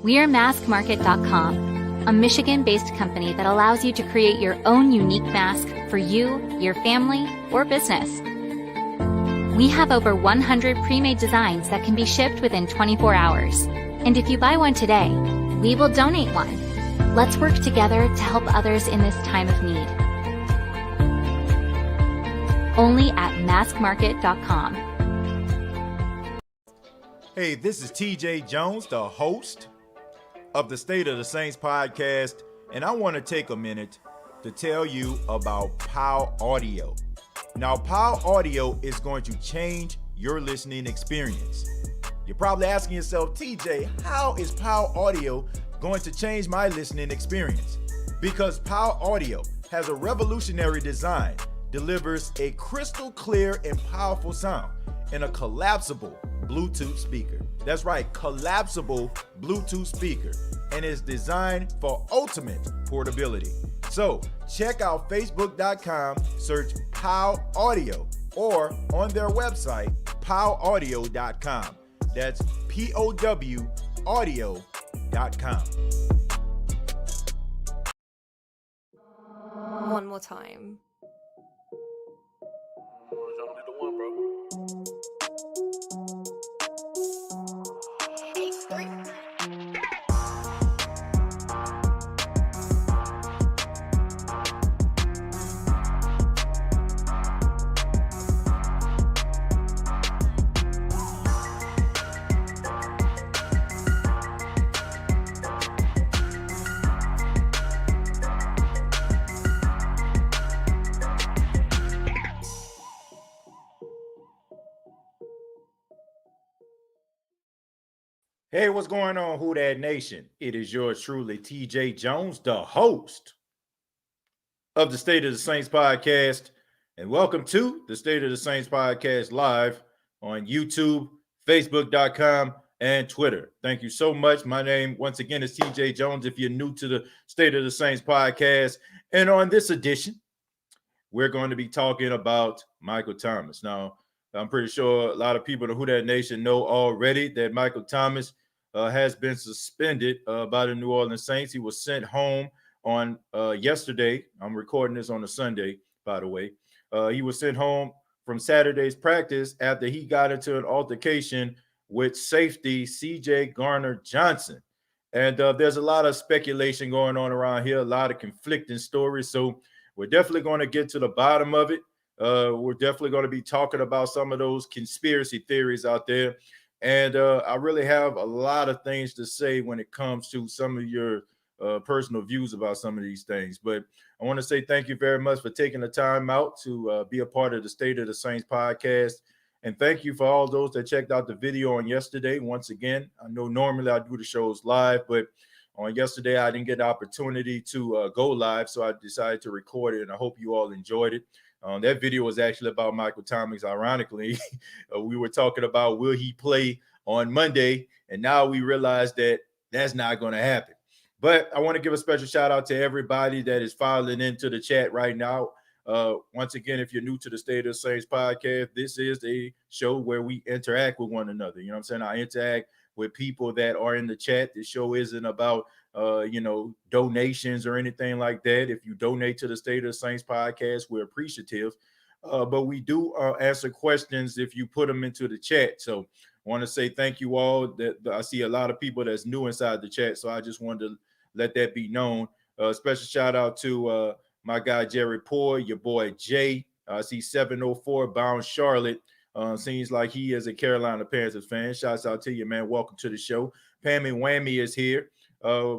We are maskmarket.com, a Michigan-based company that allows you to create your own unique mask for you, your family, or business. We have over 100 pre-made designs that can be shipped within 24 hours. And if you buy one today, we will donate one. Let's work together to help others in this time of need. Only at maskmarket.com. Hey, this is TJ Jones, the host of the State of the Saints podcast, and I want to take a minute to tell you about POW Audio. Now, POW Audio is going to change your listening experience. You're probably asking yourself, TJ, how is POW Audio going to change my listening experience? Because POW Audio has a revolutionary design, delivers a crystal clear and powerful sound in a collapsible Bluetooth speaker. That's right, collapsible Bluetooth speaker, and is designed for ultimate portability. So check out facebook.com, search POW Audio, or on their website, powaudio.com. That's POW audio.com. One more time. Hey, what's going on, Who Dat Nation? It is yours truly, TJ Jones, the host of the State of the Saints podcast. And welcome to the State of the Saints podcast live on YouTube, Facebook.com, and Twitter. Thank you so much. My name, once again, is TJ Jones if you're new to the State of the Saints podcast. And on this edition, we're going to be talking about Michael Thomas. Now, I'm pretty sure a lot of people in the Who Dat Nation know already that Michael Thomas has been suspended by the New Orleans Saints. He was sent home on yesterday. I'm recording this on a Sunday, by the way. He was sent home from Saturday's practice after he got into an altercation with safety C.J. Garner-Johnson. And there's a lot of speculation going on around here, a lot of conflicting stories. So we're definitely going to get to the bottom of it. We're definitely going to be talking about some of those conspiracy theories out there. And I really have a lot of things to say when it comes to some of your personal views about some of these things. But I want to say thank you very much for taking the time out to be a part of the State of the Saints podcast. And thank you for all those that checked out the video on yesterday. Once again, I know normally I do the shows live, but on yesterday I didn't get the opportunity to go live, so I decided to record it, and I hope you all enjoyed it. That video was actually about Michael Thomas. Ironically, we were talking about will he play on Monday, and now we realize that that's not going to happen. But I want to give a special shout out to everybody that is filing into the chat right now. Once again, if you're new to the State of the Saints podcast, this is a show where we interact with one another. You know what I'm saying? I interact with people that are in the chat. This show isn't about donations or anything like that. If you donate to the State of the Saints podcast, we're appreciative. But we do answer questions if you put them into the chat. So I want to say thank you all. That I see a lot of people that's new inside the chat, so I just wanted to let that be known. Special shout out to my guy Jerry Poor, your boy Jay. I see 704 Bound Charlotte. Seems like he is a Carolina Panthers fan. Shouts out to you, man. Welcome to the show. Pammy Whammy is here.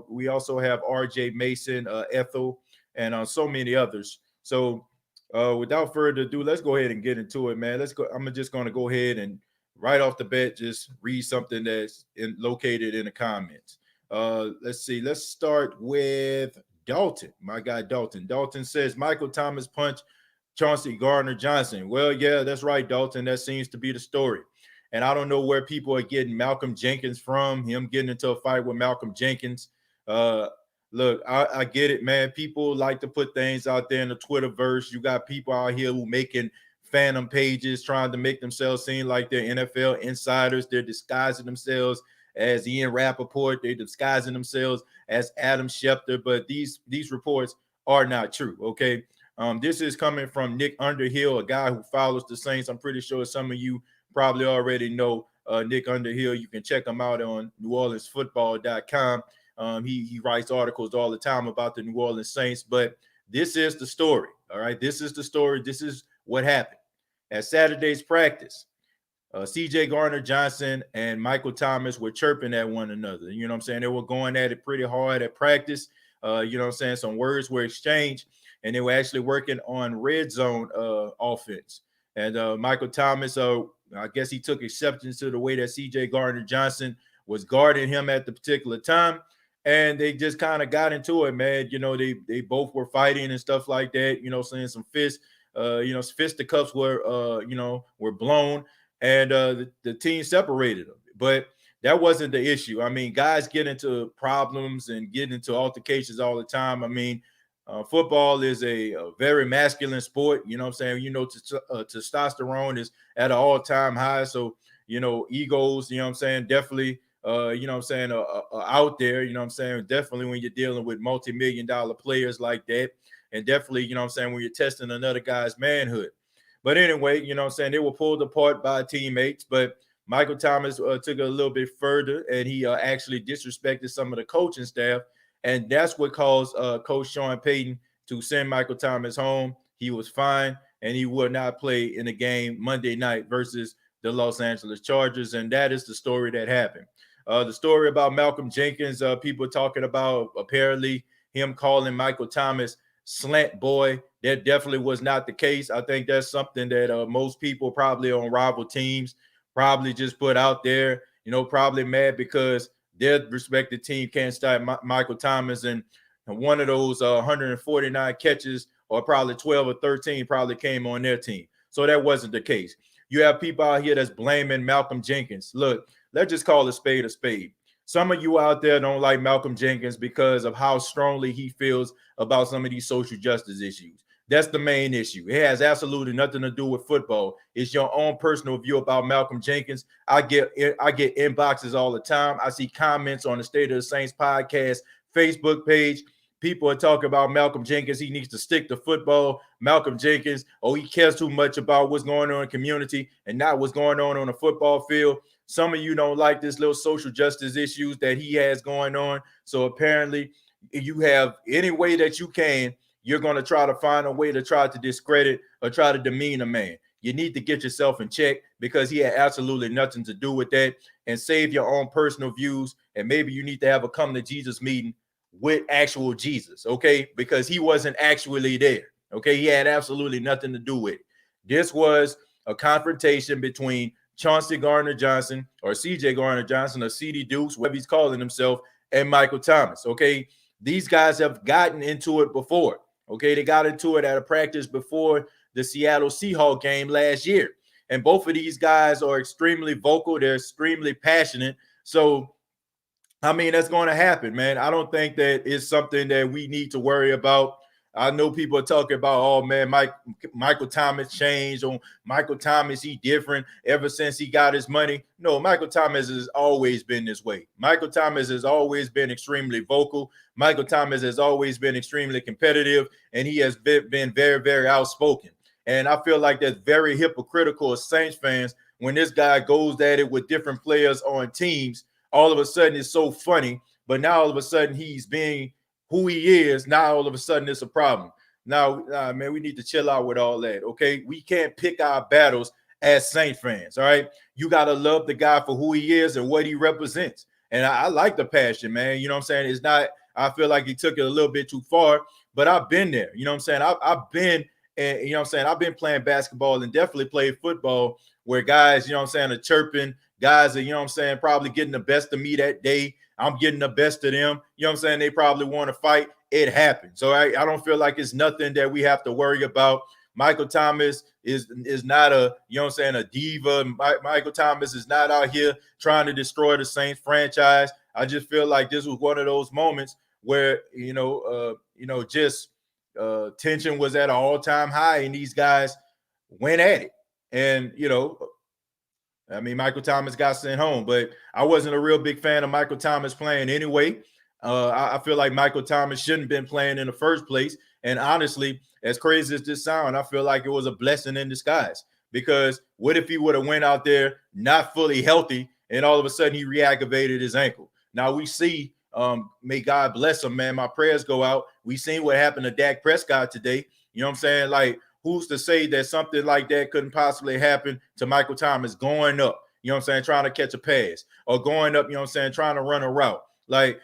We also have RJ Mason, Ethel, and so many others. So without further ado, let's go ahead and get into it, man. Let's go. I'm just going to go ahead and right off the bat, just read something that's located in the comments. Let's see. Let's start with Dalton, my guy Dalton. Dalton says Michael Thomas punched Chauncey Gardner-Johnson. Well, yeah, that's right, Dalton. That seems to be the story. And I don't know where people are getting Malcolm Jenkins from, him getting into a fight with Malcolm Jenkins. Look, I get it, man. People like to put things out there in the Twitterverse. You got people out here who making phantom pages trying to make themselves seem like they're NFL insiders. They're disguising themselves as Ian Rappaport. They're disguising themselves as Adam Schefter, but these reports are not true. Okay. This is coming from Nick Underhill, a guy who follows the Saints. I'm pretty sure some of you probably already know Nick Underhill. You can check him out on NewOrleansFootball.com. He writes articles all the time about the New Orleans Saints, but this is the story. All right. This is the story. This is what happened. At Saturday's practice, CJ Gardner-Johnson and Michael Thomas were chirping at one another. You know what I'm saying? They were going at it pretty hard at practice. You know what I'm saying? Some words were exchanged, and they were actually working on red zone offense. And Michael Thomas, I guess he took exception to the way that CJ Gardner-Johnson was guarding him at the particular time. And they just kind of got into it, man. You know, they both were fighting and stuff like that, you know, saying some fists, fisticuffs were blown, and the team separated them. But that wasn't the issue. I mean, guys get into problems and get into altercations all the time. I mean, football is a very masculine sport. You know what I'm saying? You know, testosterone is at an all-time high. So, you know, egos, you know what I'm saying, definitely, you know what I'm saying, out there, you know what I'm saying, definitely when you're dealing with multi-million-dollar players like that. And definitely, you know what I'm saying, when you're testing another guy's manhood. But anyway, you know what I'm saying, they were pulled apart by teammates. But Michael Thomas took it a little bit further, and he actually disrespected some of the coaching staff. And that's what caused Coach Sean Payton to send Michael Thomas home. He was fined, and he would not play in the game Monday night versus the Los Angeles Chargers. And that is the story that happened. The story about Malcolm Jenkins, people talking about apparently him calling Michael Thomas slant boy. That definitely was not the case. I think that's something that most people probably on rival teams probably just put out there, you know, probably mad because their respective team can't stop Michael Thomas. And one of those 149 catches, or probably 12 or 13, probably came on their team. So that wasn't the case. You have people out here that's blaming Malcolm Jenkins. Look, let's just call a spade a spade. Some of you out there don't like Malcolm Jenkins because of how strongly he feels about some of these social justice issues. That's the main issue. It has absolutely nothing to do with football. It's your own personal view about Malcolm Jenkins. I get inboxes all the time. I see comments on the State of the Saints podcast Facebook page. People are talking about Malcolm Jenkins. He needs to stick to football. Malcolm Jenkins, he cares too much about what's going on in the community and not what's going on the football field. Some of you don't like this little social justice issues that he has going on. So apparently you have any way that you can, you're going to try to find a way to try to discredit or try to demean a man. You need to get yourself in check because he had absolutely nothing to do with that, and save your own personal views. And maybe you need to have a come to Jesus meeting with actual Jesus, okay? Because he wasn't actually there, okay? He had absolutely nothing to do with it. This was a confrontation between Chauncey Gardner-Johnson, or CJ Gardner-Johnson, or CD Dukes, whatever he's calling himself, and Michael Thomas, okay? These guys have gotten into it before, okay? They got into it at a practice before the Seattle Seahawks game last year. And both of these guys are extremely vocal. They're extremely passionate. So, I mean, that's going to happen, man. I don't think that it's something that we need to worry about. I know people are talking about, oh, man, Michael Thomas changed. Or Michael Thomas, he different ever since he got his money. No, Michael Thomas has always been this way. Michael Thomas has always been extremely vocal. Michael Thomas has always been extremely competitive, and he has been very, very outspoken. And I feel like that's very hypocritical as Saints fans when this guy goes at it with different players on teams. All of a sudden, it's so funny. But now all of a sudden, he's being who he is. Now all of a sudden, it's a problem. Now, man, we need to chill out with all that, okay? We can't pick our battles as Saints fans, all right? You got to love the guy for who he is and what he represents. And I like the passion, man. You know what I'm saying? It's not – I feel like he took it a little bit too far, but I've been there. You know what I'm saying? I've been – and you know what I'm saying, I've been playing basketball and definitely played football where guys, you know what I'm saying, are chirping. Guys are, you know what I'm saying, probably getting the best of me that day. I'm getting the best of them. You know what I'm saying? They probably want to fight. It happens. So I don't feel like it's nothing that we have to worry about. Michael Thomas is not a, you know what I'm saying, a diva. Michael Thomas is not out here trying to destroy the Saints franchise. I just feel like this was one of those moments where, just tension was at an all-time high, and these guys went at it. And, I mean, Michael Thomas got sent home, but I wasn't a real big fan of Michael Thomas playing anyway. I feel like Michael Thomas shouldn't have been playing in the first place. And honestly, as crazy as this sounds, I feel like it was a blessing in disguise. Because what if he would have went out there not fully healthy and all of a sudden he reactivated his ankle? Now we see, may God bless him, man. My prayers go out. We seen what happened to Dak Prescott today. You know what I'm saying? Like, who's to say that something like that couldn't possibly happen to Michael Thomas going up, you know what I'm saying, trying to catch a pass, or going up, you know what I'm saying, trying to run a route? Like,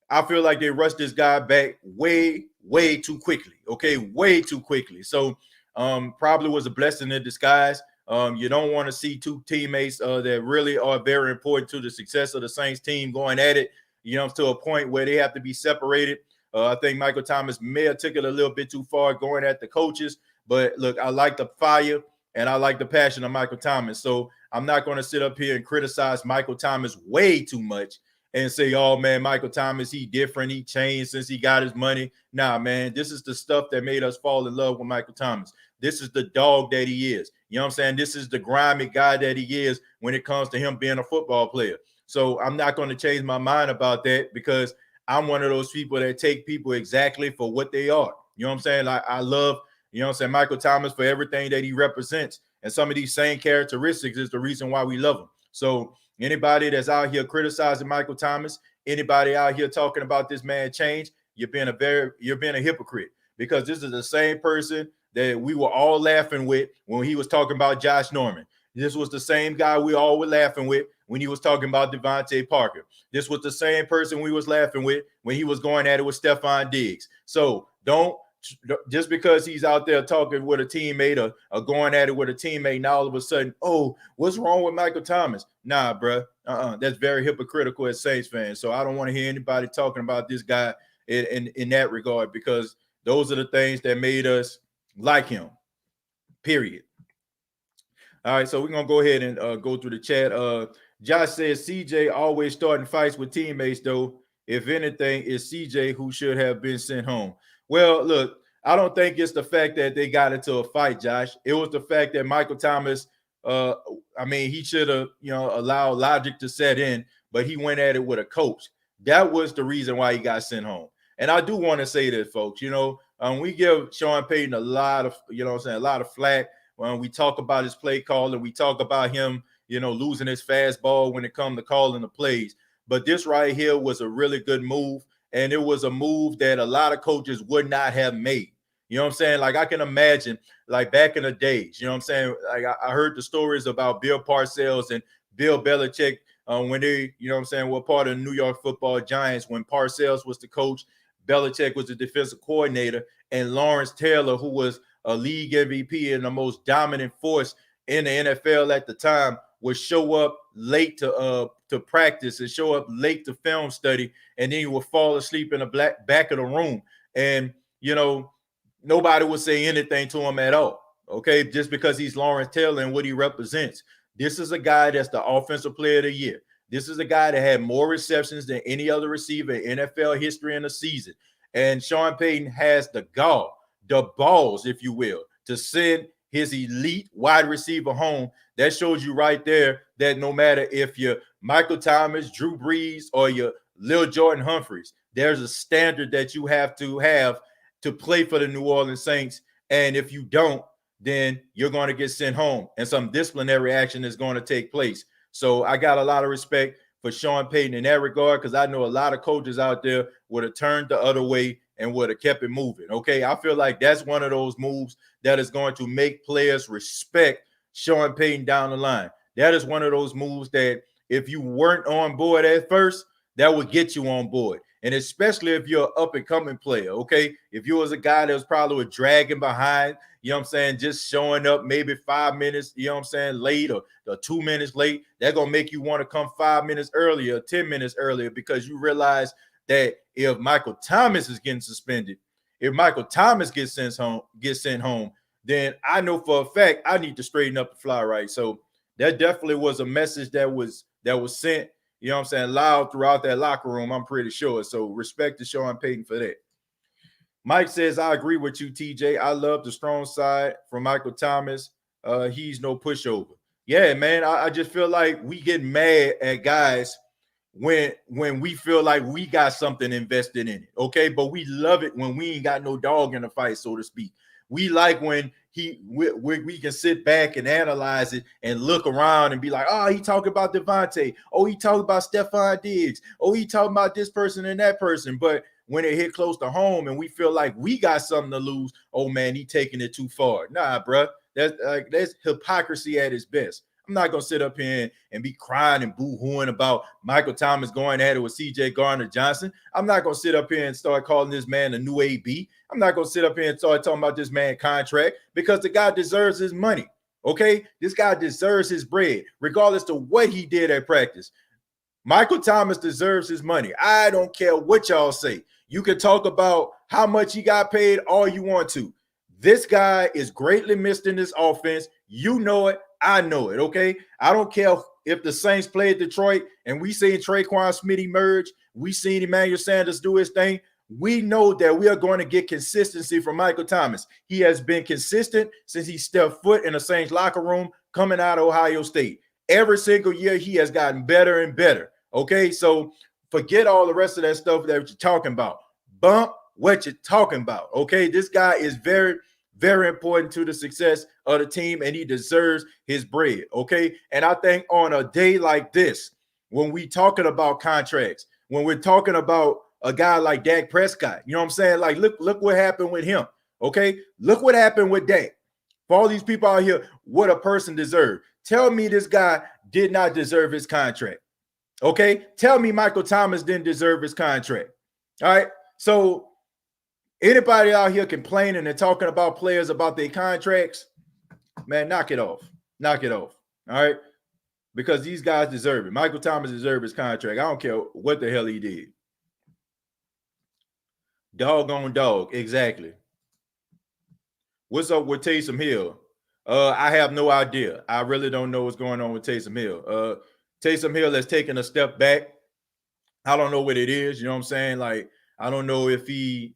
I feel like they rushed this guy back way, way too quickly. Okay, way too quickly. So probably was a blessing in disguise. You don't want to see two teammates that really are very important to the success of the Saints team going at it, you know, to a point where they have to be separated. I think Michael Thomas may have took it a little bit too far going at the coaches. But look, I like the fire and I like the passion of Michael Thomas. So I'm not going to sit up here and criticize Michael Thomas way too much and say, oh, man, Michael Thomas, he different. He changed since he got his money. Nah, man, this is the stuff that made us fall in love with Michael Thomas. This is the dog that he is. You know what I'm saying? This is the grimy guy that he is when it comes to him being a football player. So I'm not going to change my mind about that because I'm one of those people that take people exactly for what they are. You know what I'm saying? Like, I love, you know what I'm saying, Michael Thomas for everything that he represents. And some of these same characteristics is the reason why we love him. So anybody that's out here criticizing Michael Thomas, anybody out here talking about this man change, you're being a hypocrite, because this is the same person that we were all laughing with when he was talking about Josh Norman. This was the same guy we all were laughing with when he was talking about Devontae Parker. This was the same person we was laughing with when he was going at it with Stephon Diggs. So don't, just because he's out there talking with a teammate or going at it with a teammate, now all of a sudden, oh, what's wrong with Michael Thomas? Nah, bro. That's very hypocritical as Saints fans. So I don't want to hear anybody talking about this guy in that regard, because those are the things that made us like him, period. All right, so we're going to go ahead and go through the chat. Josh says CJ always starting fights with teammates, though. If anything, it's CJ who should have been sent home. Well, look, I don't think it's the fact that they got into a fight, Josh. It was the fact that Michael Thomas, I mean, he should have, you know, allowed logic to set in, but he went at it with a coach. That was the reason why he got sent home. And I do want to say this, folks, you know, we give Sean Payton a lot of, you know what I'm saying, a lot of flack when we talk about his play call and we talk about him, you know, losing his fastball when it comes to calling the plays. But this right here was a really good move. And it was a move that a lot of coaches would not have made. You know what I'm saying? Like, I can imagine, like, back in the days, you know what I'm saying? Like, I heard the stories about Bill Parcells and Bill Belichick when they, you know what I'm saying, were part of the New York Football Giants. When Parcells was the coach, Belichick was the defensive coordinator, and Lawrence Taylor, who was a league MVP and the most dominant force in the NFL at the time, would show up late to practice and show up late to film study, and then he would fall asleep in the back of the room. And, you know, nobody would say anything to him at all, okay, just because he's Lawrence Taylor and what he represents. This is a guy that's the offensive player of the year. This is a guy that had more receptions than any other receiver in NFL history in a season. And Sean Payton has the gall, the balls, if you will, to send his elite wide receiver home. That shows you right there that no matter if you're Michael Thomas, Drew Brees, or you're Lil Jordan Humphreys, there's a standard that you have to play for the New Orleans Saints. And if you don't, then you're going to get sent home and some disciplinary action is going to take place. So I got a lot of respect for Sean Payton in that regard, because I know a lot of coaches out there would have turned the other way and would have kept it moving. Okay, I feel like that's one of those moves that is going to make players respect Sean Payton down the line. That is one of those moves that if you weren't on board at first, that would get you on board. And especially if you're an up-and-coming player, okay? If you was a guy that was probably dragging behind, you know what I'm saying, just showing up maybe 5 minutes, you know what I'm saying, late or 2 minutes late, they're going to make you want to come 5 minutes earlier, 10 minutes earlier, because you realize that if Michael Thomas is getting suspended, if Michael Thomas gets sent home, then I know for a fact I need to straighten up the fly right. So that definitely was a message that was sent, you know what I'm saying, loud throughout that locker room, I'm pretty sure. So respect to Sean Payton for that. Mike says, I agree with you, TJ. I love the strong side from Michael Thomas. He's no pushover. yeah, man, I just feel like we get mad at guys when we feel like we got something invested in it, okay? But we love it when we ain't got no dog in the fight, so to speak. We like when we can sit back and analyze it and look around and be like, oh, he talking about Devontae. Oh, he talking about Stephon Diggs. Oh, he talking about this person and that person. But when it hit close to home and we feel like we got something to lose, oh man, he taking it too far. Nah, bro, that's hypocrisy at its best. I'm not gonna sit up here and be crying and boo-hooing about Michael Thomas going at it with CJ Gardner-Johnson. I'm not gonna sit up here and start calling this man a new AB. I'm not gonna sit up here and start talking about this man contract, because the guy deserves his money. Okay, this guy deserves his bread, regardless to what he did at practice. Michael Thomas deserves his money. I don't care what y'all say. You can talk about how much he got paid all you want to. This guy is greatly missed in this offense. You know it. I know it, okay? I don't care if the Saints play at Detroit and we seen Traquan Smith emerge, we seen Emmanuel Sanders do his thing. We know that we are going to get consistency from Michael Thomas. He has been consistent since he stepped foot in the Saints locker room coming out of Ohio State. Every single year, he has gotten better and better, okay? So forget all the rest of that stuff that you're talking about. Bump what you're talking about, okay? This guy is very, very important to the success of the team, and he deserves his bread, okay? And I think on a day like this, when we talking about contracts, when we're talking about a guy like Dak Prescott, you know what I'm saying? Like, look what happened with him, okay? Look what happened with Dak. For all these people out here, what a person deserved. Tell me this guy did not deserve his contract, okay? Tell me Michael Thomas didn't deserve his contract, all right? So anybody out here complaining and talking about players about their contracts, man, knock it off. Knock it off. All right. Because these guys deserve it. Michael Thomas deserves his contract. I don't care what the hell he did. Dog on dog. Exactly. What's up with Taysom Hill? I have no idea. I really don't know what's going on with Taysom Hill. Taysom Hill has taken a step back. I don't know what it is. You know what I'm saying? Like, I don't know if he,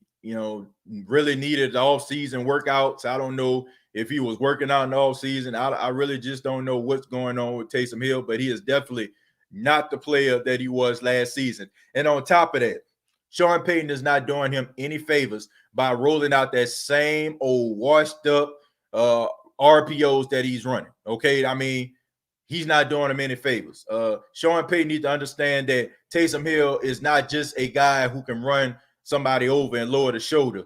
really needed the off-season workouts. I don't know if he was working out in the off-season. I really just don't know what's going on with Taysom Hill, but he is definitely not the player that he was last season. And on top of that, Sean Payton is not doing him any favors by rolling out that same old washed-up RPOs that he's running. Okay, I mean, he's not doing him any favors. Sean Payton needs to understand that Taysom Hill is not just a guy who can run somebody over and lower the shoulder.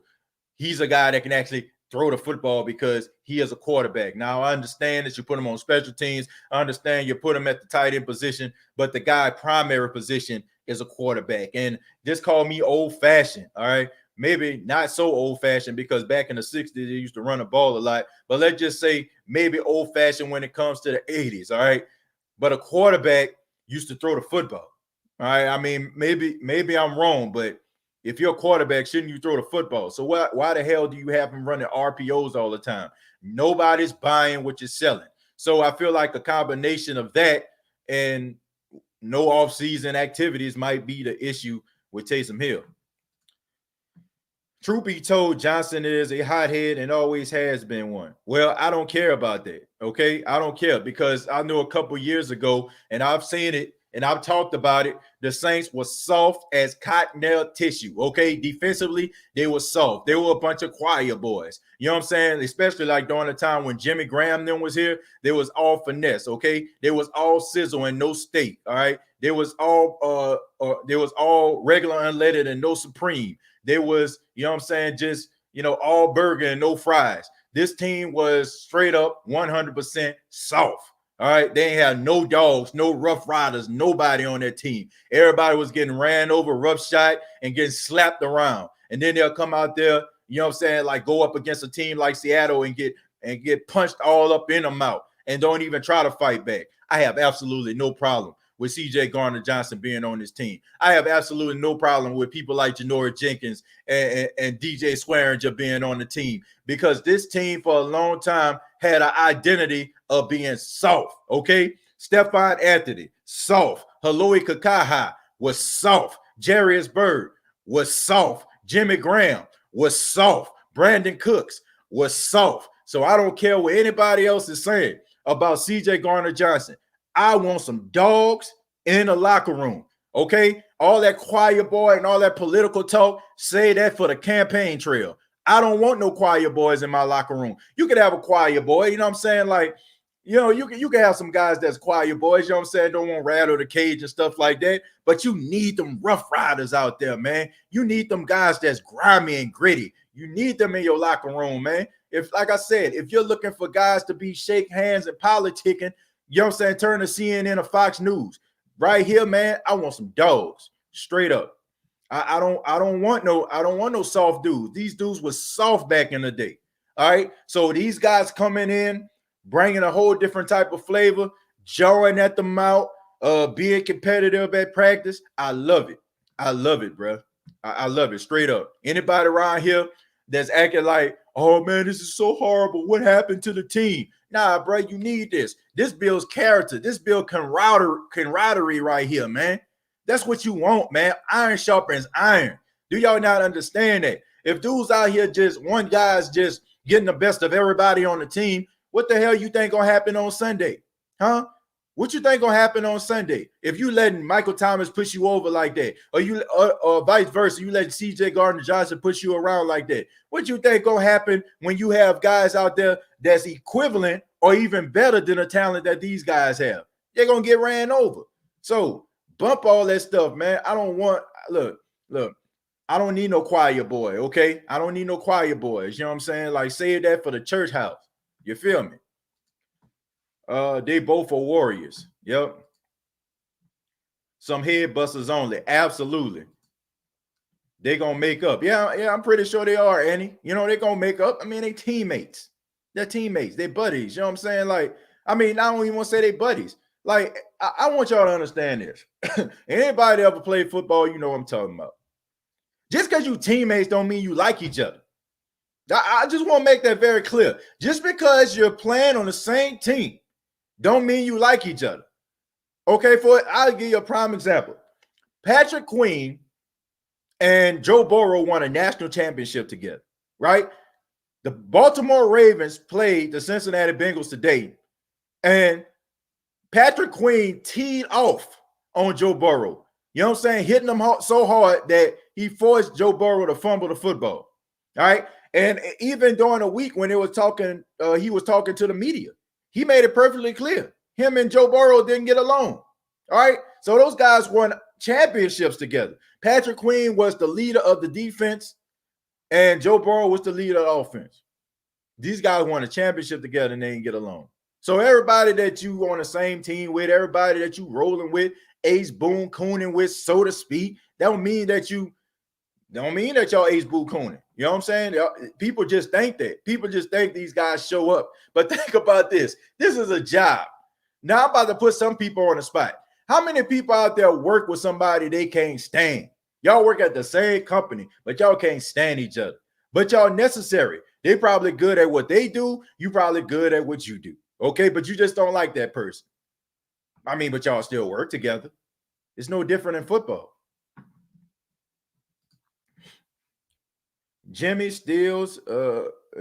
He's a guy that can actually throw the football because he is a quarterback. Now, I understand that you put him on special teams. I understand you put him at the tight end position, but the guy primary position is a quarterback. And just call me old-fashioned, all right? Maybe not so old-fashioned because back in the 60s, they used to run the ball a lot. But let's just say maybe old-fashioned when it comes to the 80s, all right? But a quarterback used to throw the football, all right? I mean, maybe I'm wrong, but if you're a quarterback, shouldn't you throw the football? So why the hell do you have him running RPOs all the time? Nobody's buying what you're selling. So I feel like a combination of that and no offseason activities might be the issue with Taysom Hill. Truth be told, Johnson is a hothead and always has been one. Well, I don't care about that, okay? I don't care because I know a couple years ago, and I've seen it, and I've talked about it, the Saints were soft as cottonelle tissue, okay? Defensively, they were soft. They were a bunch of quiet boys. You know what I'm saying? Especially like during the time when Jimmy Graham then was here, they was all finesse, okay? They was all sizzle and no steak, all right? They was all regular unleaded and no supreme. There was, you know what I'm saying, just, all burger and no fries. This team was straight up 100% soft. All right, they ain't had no dogs, no rough riders, nobody on their team. Everybody was getting ran over, rough shot, and getting slapped around. And then they'll come out there, you know what I'm saying, like go up against a team like Seattle and get punched all up in the mouth and don't even try to fight back. I have absolutely no problem with CJ Gardner-Johnson being on this team. I have absolutely no problem with people like Janoris Jenkins and DJ Swearinger being on the team, because this team for a long time had an identity of being soft, okay? Stephon Anthony, soft. Haloi Kakaha was soft. Jarius Byrd was soft. Jimmy Graham was soft. Brandon Cooks was soft. So I don't care what anybody else is saying. about CJ Garner-Johnson. I want some dogs in the locker room. Okay, all that choir boy and all that political talk, say that for the campaign trail. I don't want no choir boys in my locker room. You could have a choir boy, you know what I'm saying? Like, you can have some guys that's choir boys, you know what I'm saying? Don't want to rattle the cage and stuff like that. But you need them rough riders out there, man. You need them guys that's grimy and gritty. You need them in your locker room, man. If, like I said, if you're looking for guys to be shake hands and politicking, you know what I'm saying, turn to CNN or Fox News. Right here, man, I want some dogs, straight up. I don't want no soft dudes. These dudes were soft back in the day. All right. So these guys coming in, bringing a whole different type of flavor, jawing at the mouth, being competitive at practice. I love it. I love it, bro. I love it straight up. Anybody around here that's acting like, oh man, this is so horrible. What happened to the team? Nah, bro, you need this. This builds character. This builds camaraderie right here, man. That's what you want, man. Iron sharpens iron. Do y'all not understand that? If dudes out here just one guy's just getting the best of everybody on the team, what the hell you think gonna happen on Sunday? Huh? What you think gonna happen on Sunday if you letting Michael Thomas push you over like that, or vice versa, you let CJ Gardner-Johnson push you around like that? What you think gonna happen when you have guys out there that's equivalent or even better than the talent that these guys have? They're gonna get ran over. So bump all that stuff, man. I don't want look. I don't need no choir boy, okay? I don't need no choir boys. You know what I'm saying? Like, save that for the church house. You feel me? They both are warriors. Yep. Some head busters only. Absolutely. They gonna make up. Yeah, I'm pretty sure they are, Annie. You know, they gonna make up. I mean, they teammates. They're teammates. They buddies. You know what I'm saying? Like, I mean, I don't even want to say they buddies. Like, I want y'all to understand this. Anybody ever played football, you know what I'm talking about. Just because you teammates don't mean you like each other. I just want to make that very clear. Just because you're playing on the same team don't mean you like each other. Okay, I'll give you a prime example. Patrick Queen and Joe Burrow won a national championship together, right? The Baltimore Ravens played the Cincinnati Bengals today, and Patrick Queen teed off on Joe Burrow. You know what I'm saying? Hitting him so hard that he forced Joe Burrow to fumble the football. All right. And even during the week when he was talking to the media, he made it perfectly clear. Him and Joe Burrow didn't get along. All right. So those guys won championships together. Patrick Queen was the leader of the defense, and Joe Burrow was the leader of the offense. These guys won a championship together and they didn't get along. So everybody that you on the same team with, everybody that you rolling with, ace boon cooning with, so to speak, that don't mean that y'all ace boon cooning. You know what I'm saying? People just think that. People just think these guys show up. But think about this. This is a job. Now I'm about to put some people on the spot. How many people out there work with somebody they can't stand? Y'all work at the same company, but y'all can't stand each other. But y'all necessary. They probably good at what they do. You probably good at what you do. Okay, but you just don't like that person. I mean, but y'all still work together. It's no different in football. Jimmy Steals,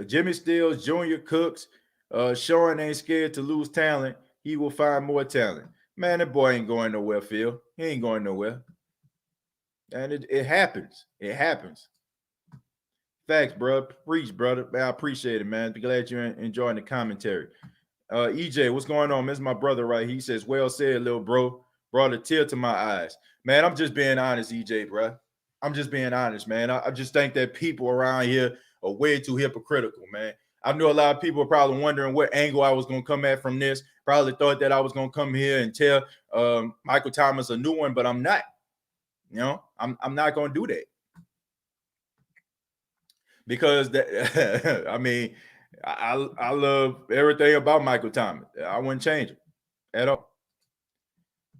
Junior Cooks, Sean ain't scared to lose talent. He will find more talent. Man, that boy ain't going nowhere, Phil. He ain't going nowhere. And it happens. It happens. Facts, bro. Preach, brother. Man, I appreciate it, man. Be glad you're enjoying the commentary. EJ, what's going on? This is my brother right here. He says, well said, little bro. Brought a tear to my eyes. Man, I'm just being honest, EJ, bro. I'm just being honest, man. I just think that people around here are way too hypocritical, man. I know a lot of people are probably wondering what angle I was going to come at from this. Probably thought that I was going to come here and tell Michael Thomas a new one, but I'm not. You know, I'm not going to do that. Because I mean, I love everything about Michael Thomas. I wouldn't change it at all.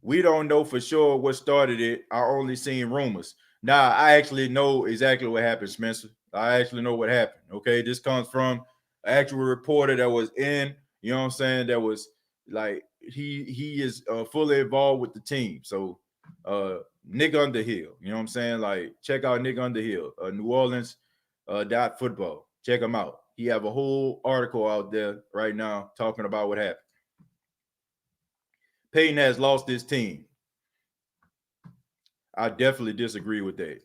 We don't know for sure what started it. I only seen rumors. Now, I actually know exactly what happened, Spencer. I actually know what happened. Okay, this comes from an actual reporter that was in, you know what I'm saying, that was like, he is fully involved with the team. So Nick Underhill, you know what I'm saying? Like, check out Nick Underhill, New Orleans .football. Check him out. He have a whole article out there right now talking about what happened. Peyton has lost his team. I definitely disagree with that.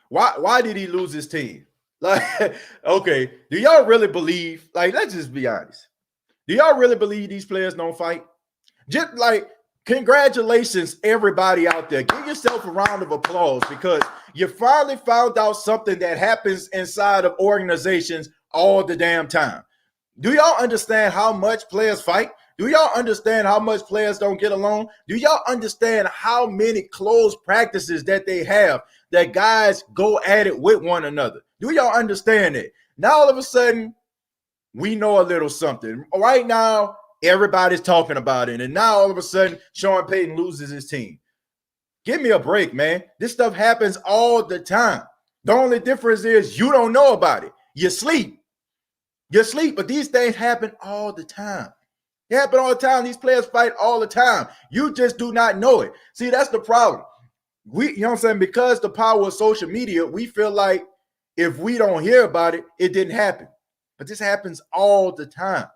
Why did he lose his team? Like, okay, do y'all really believe, like, let's just be honest. Do y'all really believe these players don't fight? Just like, congratulations, everybody out there. Give yourself a round of applause because you finally found out something that happens inside of organizations all the damn time. Do y'all understand how much players fight? Do y'all understand how much players don't get along? Do y'all understand how many close practices that they have that guys go at it with one another? Do y'all understand it? Now all of a sudden, we know a little something. Right now, everybody's talking about it. And now all of a sudden, Sean Payton loses his team. Give me a break, man. This stuff happens all the time. The only difference is you don't know about it. You sleep. You sleep, but these things happen all the time. They happen all the time. These players fight all the time. You just do not know it. See, that's the problem. You know what I'm saying? Because the power of social media, we feel like if we don't hear about it, it didn't happen. But this happens all the time.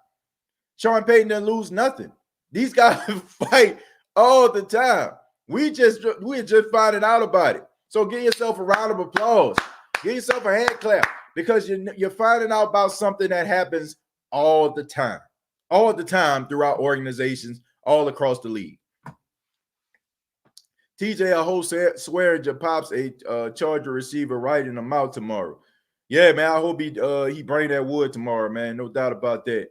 Sean Payton didn't lose nothing. These guys fight all the time. We're just finding out about it. So give yourself a round of applause. Give yourself a hand clap because you're finding out about something that happens all the time throughout organizations all across the league. TJ, I hope swear your pops a Charger receiver right in the mouth tomorrow. Yeah, man, I hope he bring that wood tomorrow, man. No doubt about that.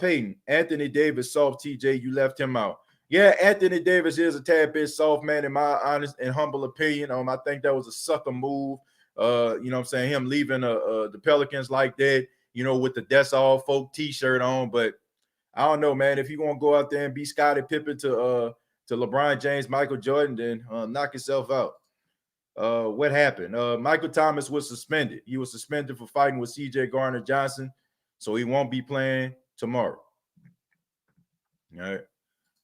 Peyton, Anthony Davis soft. TJ, you left him out. Yeah, Anthony Davis is a tad bit soft, man, in my honest and humble opinion. I think that was a sucker move. You know what I'm saying? Him leaving the Pelicans like that, you know, with the That's All Folk t-shirt on. But I don't know, man. If you want to go out there and be Scottie Pippen to LeBron James, Michael Jordan, then knock yourself out. What happened? Michael Thomas was suspended. He was suspended for fighting with C.J. Gardner-Johnson, so he won't be playing tomorrow. All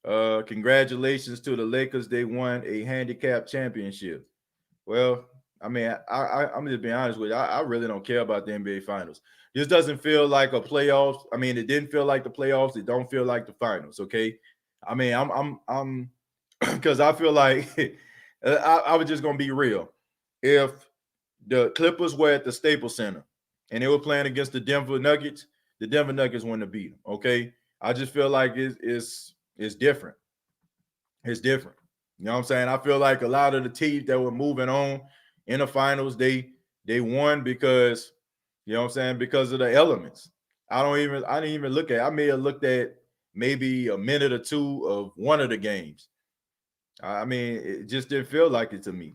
right. Congratulations to the Lakers. They won a handicap championship. Well, I mean, I'm just being honest with you. I really don't care about the NBA Finals. This doesn't feel like a playoffs. I mean, it didn't feel like the playoffs. It don't feel like the finals. Okay. I mean, I'm because I feel like I was just gonna be real. If the Clippers were at the Staples Center and they were playing against the Denver Nuggets wouldn't have beat them. Okay. I just feel like it's different. It's different. You know what I'm saying? I feel like a lot of the teams that were moving on in the finals, they won because, you know what I'm saying, because of the elements. I didn't even look at it. I may have looked at maybe a minute or two of one of the games. I mean, it just didn't feel like it to me.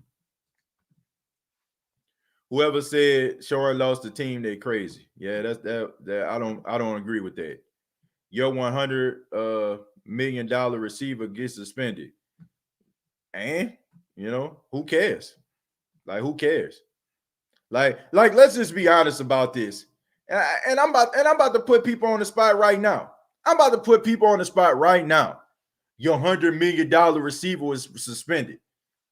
Whoever said Shore lost the team, they crazy. Yeah, that's that I don't agree with that. Your $100 million receiver gets suspended. And, you know, who cares? Like, who cares? Like, let's just be honest about this. And I'm about to put people on the spot right now. Your $100 million receiver was suspended.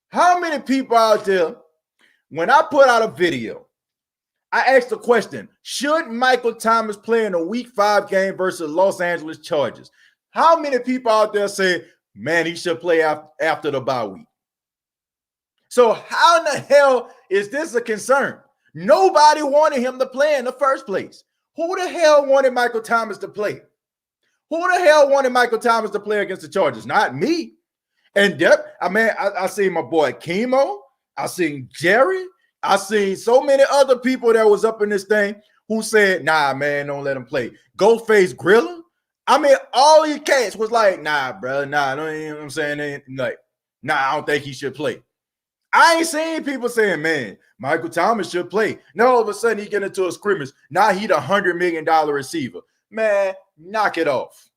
How many people out there, when I put out a video, I asked the question, should Michael Thomas play in a Week 5 game versus Los Angeles Chargers? How many people out there say, man, he should play after the bye week? So how in the hell is this a concern? Nobody wanted him to play in the first place. Who the hell wanted Michael Thomas to play? Who the hell wanted Michael Thomas to play against the Chargers? Not me. And I seen my boy Chemo. I seen Jerry. I seen so many other people that was up in this thing who said, nah, man, don't let him play. Ghostface Grilla. I mean, all these cats was like, nah, bro, nah, you know what I'm saying? Like, nah, I don't think he should play. I ain't seen people saying, man, Michael Thomas should play. Now all of a sudden he get into a scrimmage. Now he the $100 million receiver. Man, knock it off.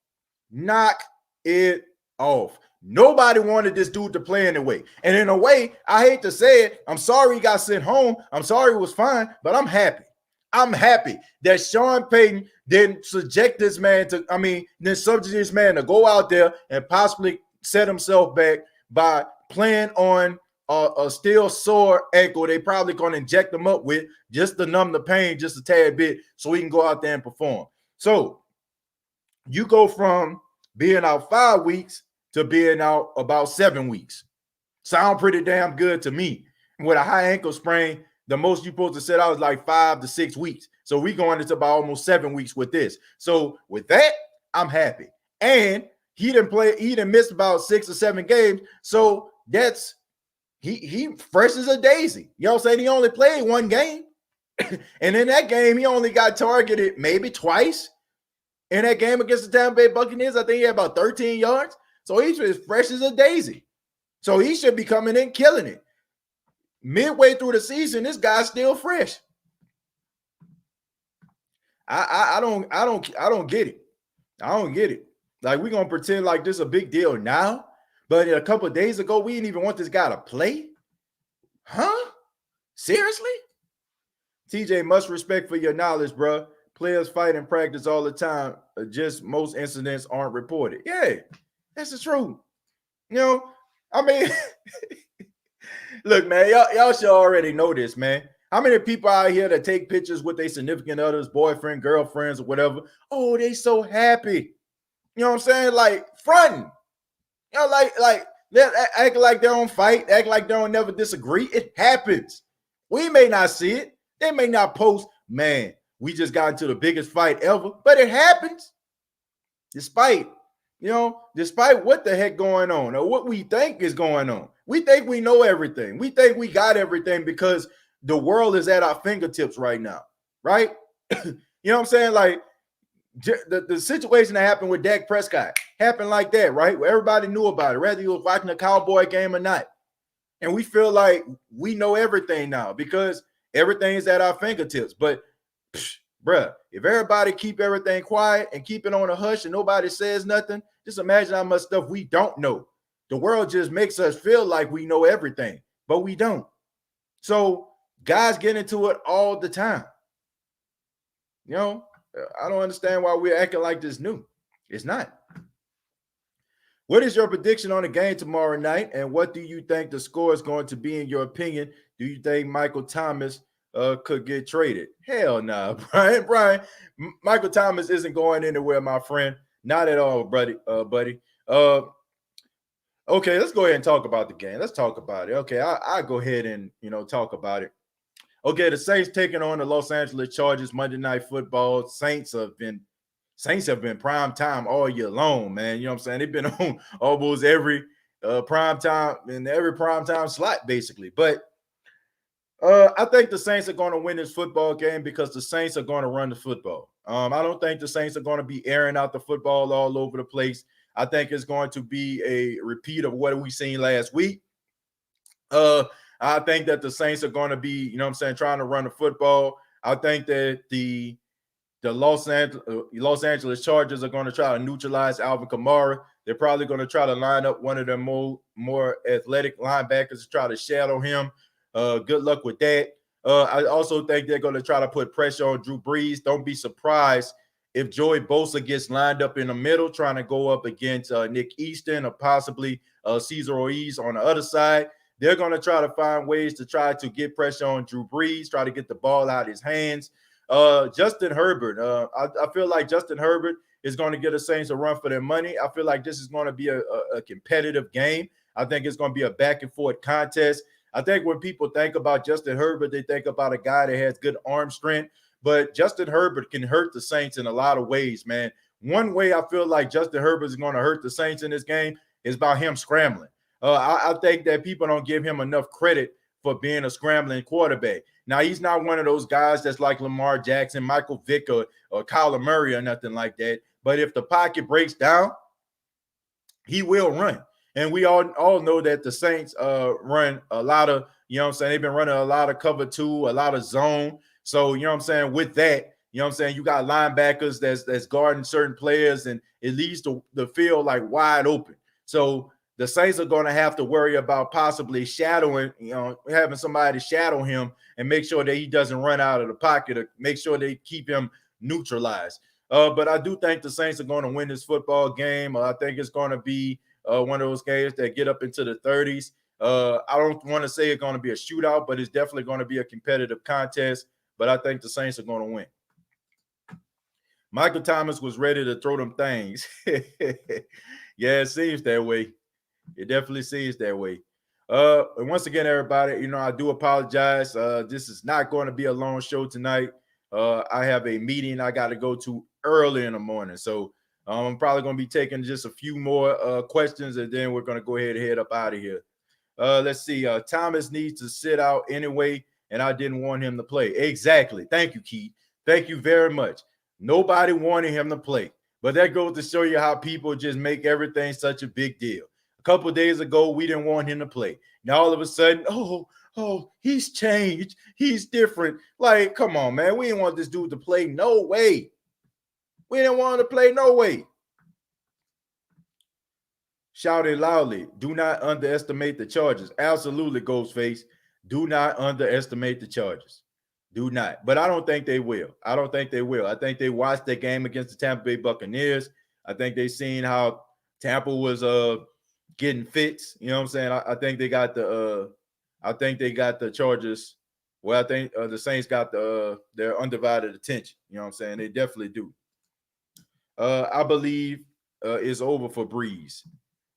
Knock it off. Nobody wanted this dude to play anyway. And in a way, I hate to say it, I'm sorry he got sent home. I'm sorry it was fine, but I'm happy. I'm happy that Sean Payton didn't subject this man to go out there and possibly set himself back by playing on a still sore ankle. They probably going to inject him up with just to numb the pain just a tad bit so he can go out there and perform. So you go from being out 5 weeks to being out about 7 weeks. Sound pretty damn good to me. With a high ankle sprain, the most you're supposed to sit out is like 5 to 6 weeks. So we going into about almost 7 weeks with this. So with that, I'm happy. And he didn't miss about 6 or 7 games. So that's he fresh as a daisy. You know what I'm saying? He only played 1 game. And in that game, he only got targeted maybe twice. In that game against the Tampa Bay Buccaneers, I think he had about 13 yards. So he's as fresh as a daisy. So he should be coming in killing it. Midway through the season, this guy's still fresh. I don't get it. I don't get it. Like, we're gonna pretend like this is a big deal now, but a couple of days ago, we didn't even want this guy to play. Huh? Seriously? TJ, much respect for your knowledge, bro. Players fight in practice all the time. Just most incidents aren't reported. Yeah, that's the truth. You know, I mean, look, man, y'all should already know this, man. How many people out here that take pictures with their significant others, boyfriend, girlfriends, or whatever? Oh, they so happy. You know what I'm saying? Like, fronting. You know, like act like they don't fight, act like they don't never disagree. It happens. We may not see it. They may not post, man, we just got into the biggest fight ever, but it happens. Despite what the heck going on or what we think is going on. We think we know everything. We think we got everything because the world is at our fingertips right now, right? You know what I'm saying? Like, the situation that happened with Dak Prescott happened like that, right? Where everybody knew about it, whether you was watching a Cowboy game or not. And we feel like we know everything now because everything is at our fingertips. But, bruh, if everybody keep everything quiet and keep it on a hush and nobody says nothing, just imagine how much stuff we don't know. The world just makes us feel like we know everything, but we don't. So guys get into it all the time. You know, I don't understand why we're acting like this new. It's not. What is your prediction on the game tomorrow night? And what do you think the score is going to be in your opinion? Do you think Michael Thomas could get traded? Hell no, nah. Brian, Michael Thomas isn't going anywhere, my friend. Not at all, buddy. Okay, let's go ahead and talk about the game. Let's talk about it. Okay, I'll go ahead and talk about it. Okay, the Saints taking on the Los Angeles Chargers Monday Night Football. Saints have been prime time all year long, man. You know what I'm saying? They've been on almost every prime time in every prime time slot, basically. But I think the Saints are going to win this football game because the Saints are going to run the football. I don't think the Saints are going to be airing out the football all over the place. I think it's going to be a repeat of what we seen last week. I think that the Saints are going to be, trying to run the football. I think that the Los Angeles Chargers are going to try to neutralize Alvin Kamara. They're probably going to try to line up one of their more athletic linebackers to try to shadow him. Good luck with that. I also think they're going to try to put pressure on Drew Brees. Don't be surprised if Joey Bosa gets lined up in the middle trying to go up against Nick Easton or possibly Cesar Ruiz on the other side. They're going to try to find ways to try to get pressure on Drew Brees, try to get the ball out of his hands. Justin Herbert, I feel like Justin Herbert is going to get the Saints a run for their money. I feel like this is going to be a competitive game. I think it's going to be a back and forth contest. I think when people think about Justin Herbert, they think about a guy that has good arm strength, but Justin Herbert can hurt the Saints in a lot of ways, man. One way I feel like Justin Herbert is going to hurt the Saints in this game is by him scrambling. I think that people don't give him enough credit for being a scrambling quarterback. Now, he's not one of those guys that's like Lamar Jackson, Michael Vick, or Kyler Murray or nothing like that. But if the pocket breaks down, he will run. And we all know that the Saints run a lot of, they've been running a lot of cover 2, a lot of zone. So, with that, you got linebackers that's guarding certain players, and it leaves the field like wide open. So the Saints are going to have to worry about possibly shadowing, having somebody shadow him and make sure that he doesn't run out of the pocket, or make sure they keep him neutralized. But I do think the Saints are going to win this football game. I think it's going to be one of those games that get up into the 30s. I don't want to say it's going to be a shootout, but it's definitely going to be a competitive contest. But I think the Saints are going to win. Yeah, it seems that way. It definitely seems that way. And once again, everybody, I do apologize. This is not going to be a long show tonight. I have a meeting I got to go to early in the morning. So I'm probably going to be taking just a few more questions, and then we're going to go ahead and head up out of here. Let's see. Thomas needs to sit out anyway, and I didn't want him to play. Exactly. Thank you, Keith. Thank you very much. Nobody wanted him to play. But that goes to show you how people just make everything such a big deal. A couple of days ago, we didn't want him to play. Now all of a sudden, he's changed. He's different. Like, come on, man. We didn't want this dude to play. No way. We didn't want him to play. No way. Shouted loudly, do not underestimate the Chargers. Absolutely, Ghostface. Do not underestimate the Chargers. Do not. But I don't think they will. I don't think they will. I think they watched that game against the Tampa Bay Buccaneers. I think they seen how Tampa was getting fits. You know what I'm saying? I think they got the Chargers. Well, I think the Saints got their undivided attention. You know what I'm saying? They definitely do. I believe it's over for Breeze.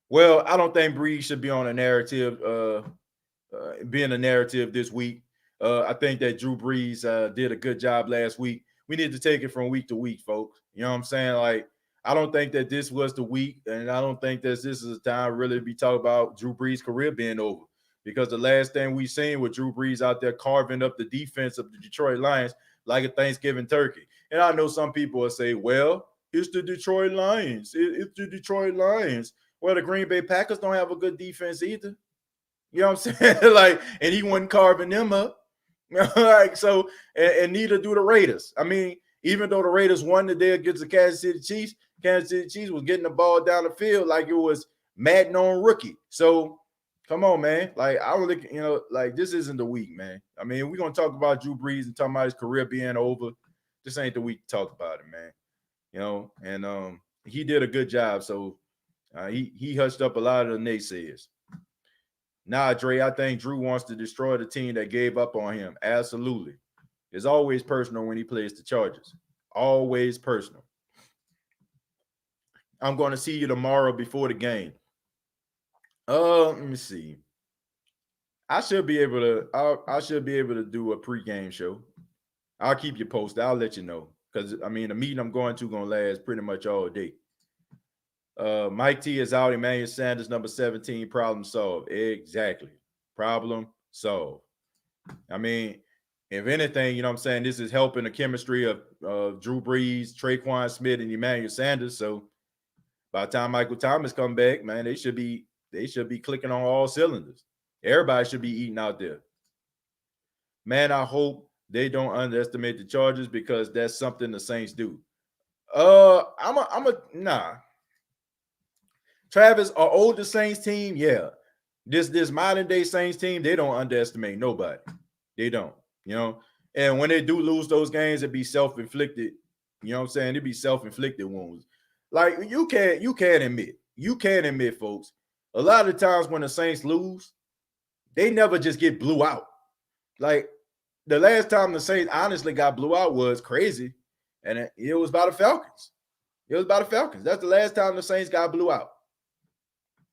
Well, I don't think Breeze should be on a narrative, being a narrative this week. I think that Drew Brees did a good job last week. We need to take it from week to week, folks. You know what I'm saying? Like, I don't think that this was the week, and I don't think that this is a time really to be talking about Drew Brees' career being over. Because the last thing we seen with Drew Brees out there carving up the defense of the Detroit Lions like a Thanksgiving turkey. And I know some people will say, well, it's the Detroit Lions. It's the Detroit Lions. Well, the Green Bay Packers don't have a good defense either. You know what I'm saying? Like, and he wasn't carving them up. Like, so, and neither do the Raiders. I mean, even though the Raiders won the day against the Kansas City Chiefs was getting the ball down the field like it was Madden on rookie. So, come on, man. Like, I don't look, like, this isn't the week, man. I mean, we're going to talk about Drew Brees and talk about his career being over. This ain't the week to talk about it, man. And he did a good job. So, he hushed up a lot of the naysayers. Nah, Dre, I think Drew wants to destroy the team that gave up on him. Absolutely. It's always personal when he plays the Chargers. Always personal. I'm going to see you tomorrow before the game. Let me see. I should be able to do a pregame show. I'll keep you posted. I'll let you know. Because, I mean, the meeting I'm going to last pretty much all day. Mike T is out. Emmanuel Sanders, number 17. Problem solved. Exactly. Problem solved. I mean, if anything, you know what I'm saying, this is helping the chemistry of Drew Brees, Traquan Smith, and Emmanuel Sanders. So by the time Michael Thomas come back, man, they should be clicking on all cylinders. Everybody should be eating out there. Man, I hope they don't underestimate the Chargers because that's something the Saints do. Nah. Travis, our older Saints team, yeah. This modern day Saints team, they don't underestimate nobody. They don't, And when they do lose those games, it'd be self-inflicted. You know what I'm saying? It'd be self-inflicted wounds. Like you can admit, folks, a lot of times when the Saints lose, they never just get blew out. Like the last time the Saints honestly got blew out was crazy, and it was by the Falcons. That's the last time the Saints got blew out.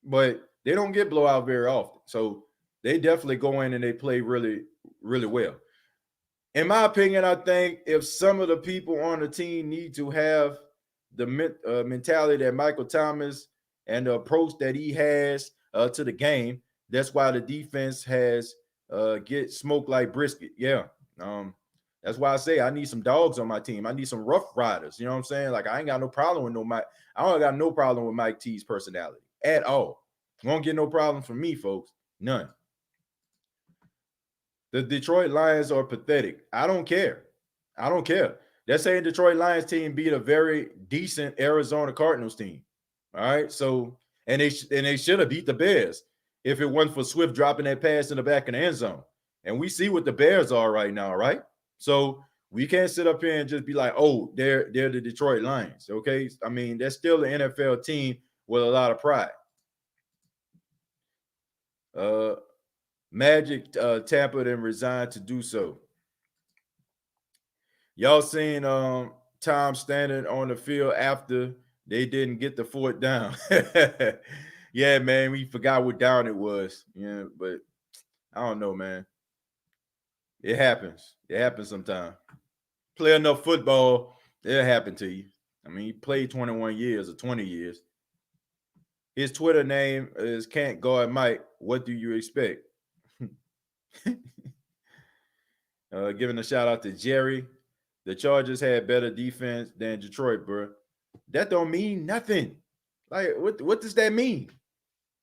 But they don't get blow out very often. So they definitely go in and they play really, really well. In my opinion, I think if some of the people on the team need to have the mentality that Michael Thomas and the approach that he has to the game, that's why the defense has get smoked like brisket. Yeah. That's why I say I need some dogs on my team. I need some rough riders. You know what I'm saying? Like I ain't got no problem with I don't got no problem with Mike T's personality at all. Won't get no problem from me, folks. None. The Detroit Lions are pathetic. I don't care. They're saying Detroit Lions team beat a very decent Arizona Cardinals team. All right. So, and they should have beat the Bears if it wasn't for Swift dropping that pass in the back of the end zone. And we see what the Bears are right now, right? So we can't sit up here and just be like, oh, they're the Detroit Lions. Okay. I mean, they're still an NFL team with a lot of pride. Magic tampered and resigned to do so. Y'all seen Tom standing on the field after They didn't get the fourth down. Yeah, man, we forgot what down it was. Yeah, but I don't know, man. It happens. It happens sometimes. Play enough football, it'll happen to you. I mean, he played 21 years or 20 years. His Twitter name is Can't Guard Mike. What do you expect? Giving a shout out to Jerry. The Chargers had better defense than Detroit, bro. That don't mean nothing. Like, what does that mean?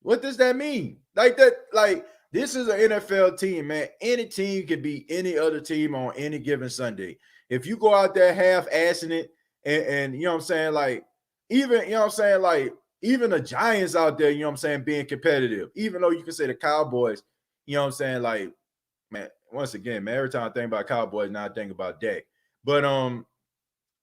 What does that mean? Like that, like this is an NFL team, man. Any team can beat any other team on any given Sunday. If you go out there half-assing it, and you know what I'm saying, like even you know what I'm saying, like even the Giants out there, you know what I'm saying, being competitive. Even though you can say the Cowboys, you know what I'm saying, like man, once again, man, every time I think about Cowboys, now I think about Dak. But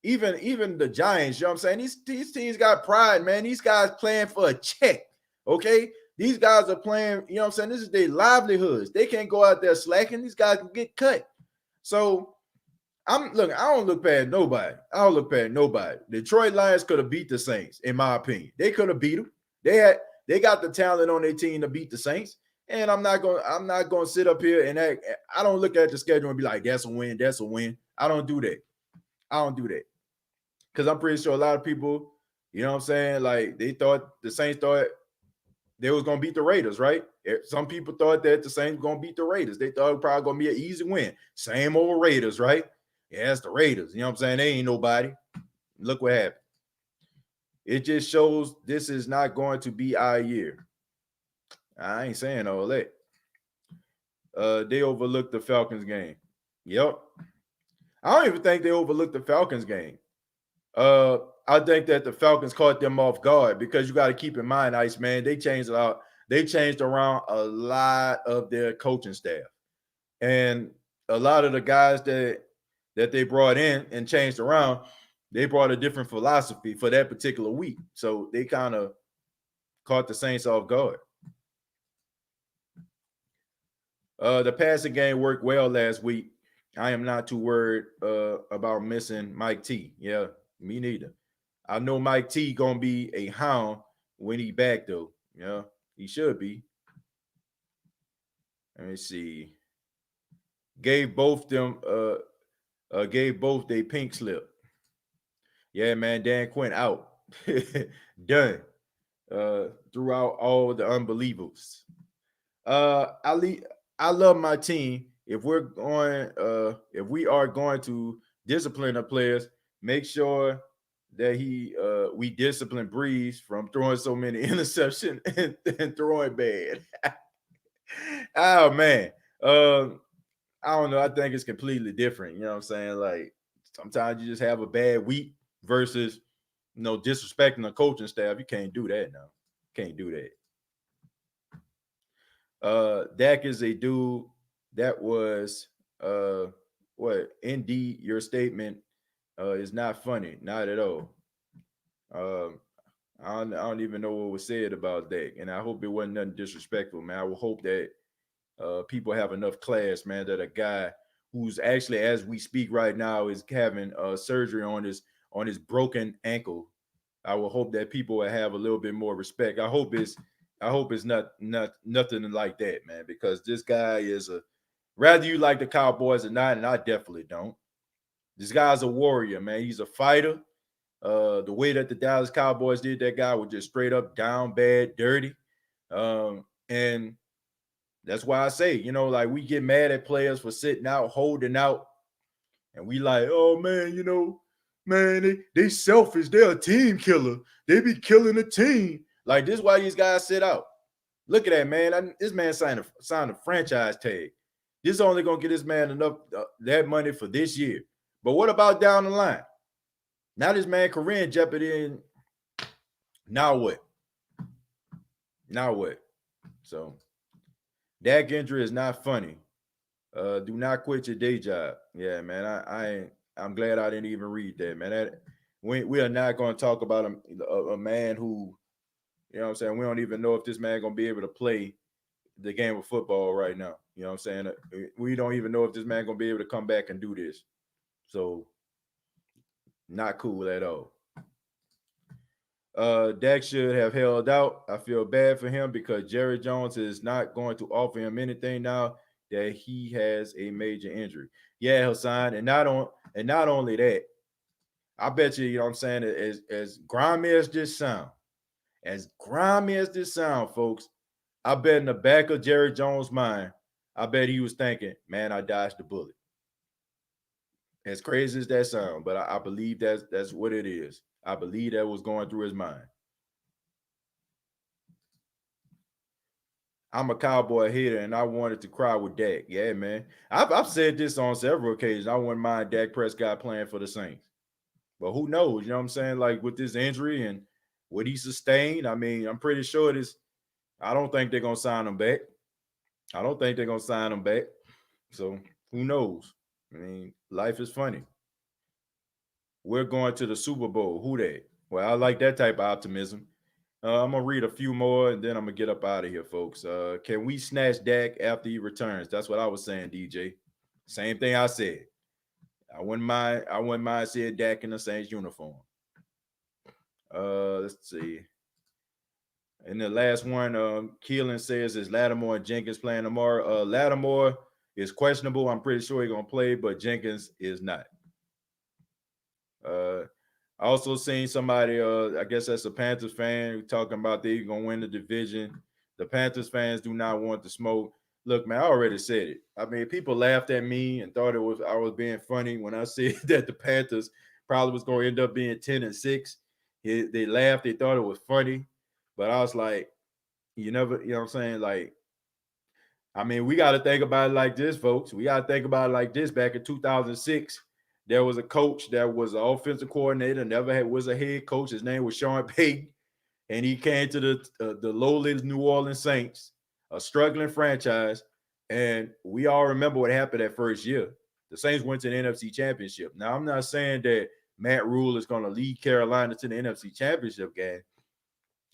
even the Giants, you know what I'm saying? These teams got pride, man. These guys playing for a check. Okay. These guys are playing, you know what I'm saying? This is their livelihoods. They can't go out there slacking. These guys can get cut. So I don't look past nobody. I don't look past nobody. Detroit Lions could have beat the Saints, in my opinion. They could have beat them. They got the talent on their team to beat the Saints. And I'm not gonna sit up here and act. I don't look at the schedule and be like, that's a win, that's a win. I don't do that. I don't do that. Because I'm pretty sure a lot of people, you know what I'm saying, like the Saints thought they was gonna beat the Raiders, right? Some people thought that the Saints were gonna beat the Raiders. They thought it was probably gonna be an easy win. Same old Raiders, right? Yeah, it's the Raiders. You know what I'm saying? They ain't nobody. Look what happened. It just shows this is not going to be our year. I ain't saying all that. They overlooked the Falcons game. Yep. I don't even think they overlooked the Falcons game. I think that the Falcons caught them off guard because you got to keep in mind, Ice Man, they changed a lot. They changed around a lot of their coaching staff, and a lot of the guys that they brought in and changed around, they brought a different philosophy for that particular week. So they kind of caught the Saints off guard. The passing game worked well last week. I am not too worried about missing Mike T. Yeah, me neither. I know Mike T gonna be a hound when he back though. Yeah, he should be. Let me see. Gave both they pink slip. Yeah, man, Dan Quinn out. Done. Throughout all the unbelievers. I love my team. If we are going to discipline the players, make sure that we discipline Breeze from throwing so many interceptions and throwing bad. Oh man. I don't know. I think it's completely different. You know what I'm saying? Like sometimes you just have a bad week versus disrespecting the coaching staff. You can't do that now. Can't do that. Dak is a dude that was what indeed your statement is not funny, not at all. Um, I don't even know what was said about Dak, and I hope it wasn't nothing disrespectful, man. I will hope that people have enough class, man, that a guy who's actually, as we speak right now, is having surgery on his broken ankle. I will hope that people will have a little bit more respect. I hope it's not nothing like that, man, because this guy is a rather you like the Cowboys or not, and I definitely don't. This guy's a warrior, man. He's a fighter. The way that the Dallas Cowboys did that guy was just straight up down bad, dirty. And that's why I say, like we get mad at players for sitting out, holding out, and we like, oh man, man, they selfish. They're a team killer. They be killing the team. Like this is why these guys sit out. Look at that, man. This man signed a franchise tag. This is only gonna get this man enough that money for this year. But what about down the line? Now this man career in jeopardy. And now what? Now what? So that injury is not funny. Do not quit your day job. Yeah, man. I'm glad I didn't even read that, man. We are not going to talk about a man who, you know what I'm saying, we don't even know if this man going to be able to play the game of football right now. You know what I'm saying? We don't even know if this man going to be able to come back and do this. So, not cool at all. Dak should have held out. I feel bad for him because Jerry Jones is not going to offer him anything now that he has a major injury. Yeah, Hassan, and not only that, I bet you, you know what I'm saying, as grimy as this sound, folks, I bet in the back of Jerry Jones' mind, I bet he was thinking, man, I dodged the bullet. As crazy as that sound, but I believe that's what it is. I believe that was going through his mind. I'm a Cowboy hater, and I wanted to cry with Dak. Yeah, man. I've said this on several occasions. I wouldn't mind Dak Prescott playing for the Saints. But who knows? You know what I'm saying? Like with this injury and what he sustained, I mean, I'm pretty sure this. I don't think they're gonna sign him back. I don't think they're gonna sign him back. So who knows? I mean, life is funny. We're going to the Super Bowl. Who that? Well, I like that type of optimism. I'm gonna read a few more and then I'm gonna get up out of here, folks. Can we snatch Dak after he returns? That's what I was saying, DJ. Same thing I said. I wouldn't mind. I wouldn't mind seeing Dak in the Saints uniform. Let's see. And the last one, Keelan says, is Lattimore and Jenkins playing tomorrow? Lattimore is questionable. I'm pretty sure he's gonna play, but Jenkins is not. I also seen somebody, I guess that's a Panthers fan, talking about they're gonna win the division. The Panthers fans do not want the smoke. Look, man, I already said it. I mean, people laughed at me and thought I was being funny when I said that the Panthers probably was gonna end up being 10-6. They laughed, they thought it was funny, but I was like, you never, you know what I'm saying? Like, I mean, we got to think about it like this, folks. We got to think about it like this. Back in 2006, there was a coach that was an offensive coordinator, was a head coach. His name was Sean Payton, and he came to the lowly New Orleans Saints, a struggling franchise. And we all remember what happened that first year. The Saints went to the NFC Championship. Now, I'm not saying that Matt Rule is going to lead Carolina to the NFC Championship game.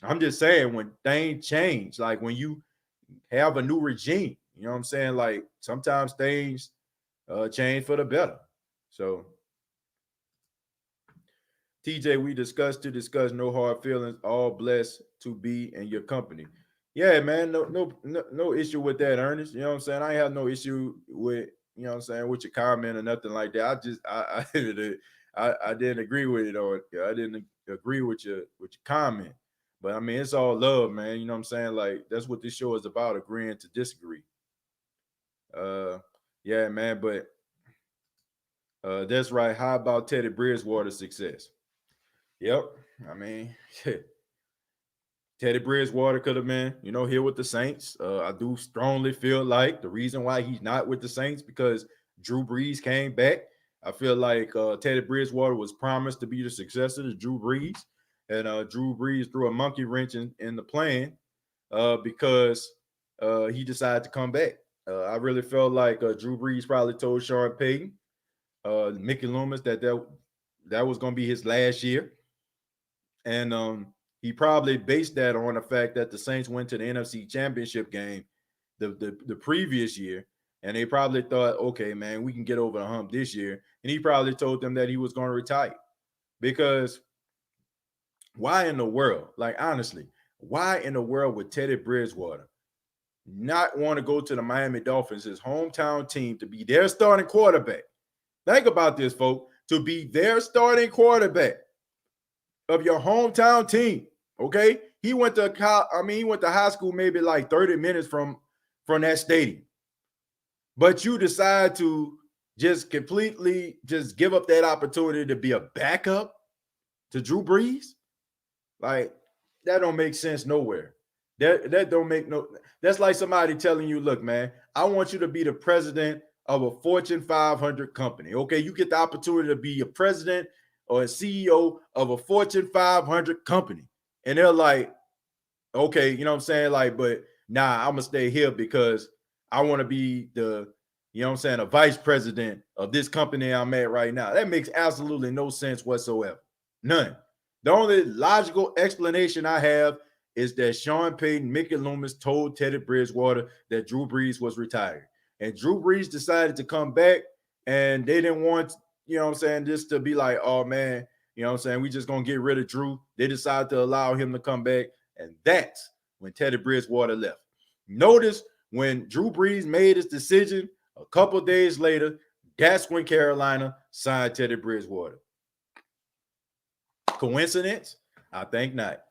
I'm just saying when things change, like when you have a new regime, you know what I'm saying? Like sometimes things change for the better. So, TJ, we discussed to discuss no hard feelings, all blessed to be in your company. Yeah, man, no issue with that, Ernest. You know what I'm saying? I have no issue with, you know what I'm saying, with your comment or nothing like that. I didn't agree with it, or I didn't agree with your comment. But I mean, it's all love, man. You know what I'm saying? Like that's what this show is about, agreeing to disagree. Yeah, man, but that's right. How about Teddy Bridgewater's success? Yep. I mean, Teddy Bridgewater could have been, you know, here with the Saints. I do strongly feel like the reason why he's not with the Saints because Drew Brees came back. I feel like Teddy Bridgewater was promised to be the successor to Drew Brees, and Drew Brees threw a monkey wrench in the plan because he decided to come back. I really felt like Drew Brees probably told Sean Payton, Mickey Loomis that was going to be his last year, and he probably based that on the fact that the Saints went to the NFC Championship game the previous year, and they probably thought, okay, man, we can get over the hump this year, and he probably told them that he was going to retire because why in the world, like honestly, why in the world would Teddy Bridgewater not want to go to the Miami Dolphins, his hometown team, to be their starting quarterback? Think about this, folks. To be their starting quarterback of your hometown team, okay? He went to high school maybe like 30 minutes from that stadium. But you decide to just completely just give up that opportunity to be a backup to Drew Brees? Like, that don't make sense nowhere. That don't make no. That's like somebody telling you, look, man, I want you to be the president of a Fortune 500 company. Okay, you get the opportunity to be a president or a CEO of a Fortune 500 company, and they're like, okay, you know what I'm saying, like, but nah, I'm gonna stay here because I want to be the, you know what I'm saying, a vice president of this company I'm at right now. That makes absolutely no sense whatsoever. None. The only logical explanation I have is that Sean Payton, Mickey Loomis told Teddy Bridgewater that Drew Brees was retired. And Drew Brees decided to come back, and they didn't want, you know what I'm saying, just to be like, oh man, You know what I'm saying? We just gonna get rid of Drew. They decided to allow him to come back, and that's when Teddy Bridgewater left. Notice when Drew Brees made his decision a couple days later, that's when Carolina signed Teddy Bridgewater. Coincidence? I think not.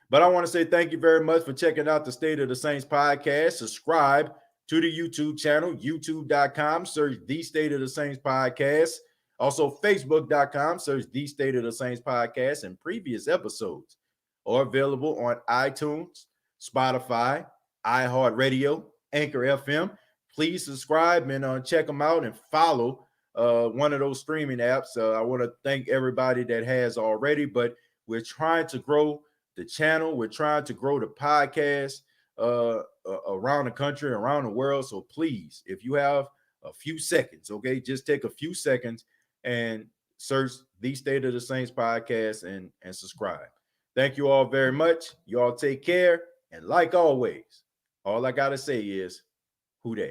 But I want to say thank you very much for checking out the State of the Saints podcast. Subscribe to the YouTube channel, youtube.com. Search The State of the Saints podcast. Also, facebook.com. Search The State of the Saints podcast. And previous episodes are available on iTunes, Spotify, iHeartRadio, Anchor FM. Please subscribe and check them out and follow one of those streaming apps. I want to thank everybody that has already, but we're trying to grow the channel. We're trying to grow the podcast around the country, around the world. So please, if you have a few seconds, okay, just take a few seconds and search The State of the Saints podcast and subscribe. Thank you all very much. You all take care. And like always, all I got to say is, who dat?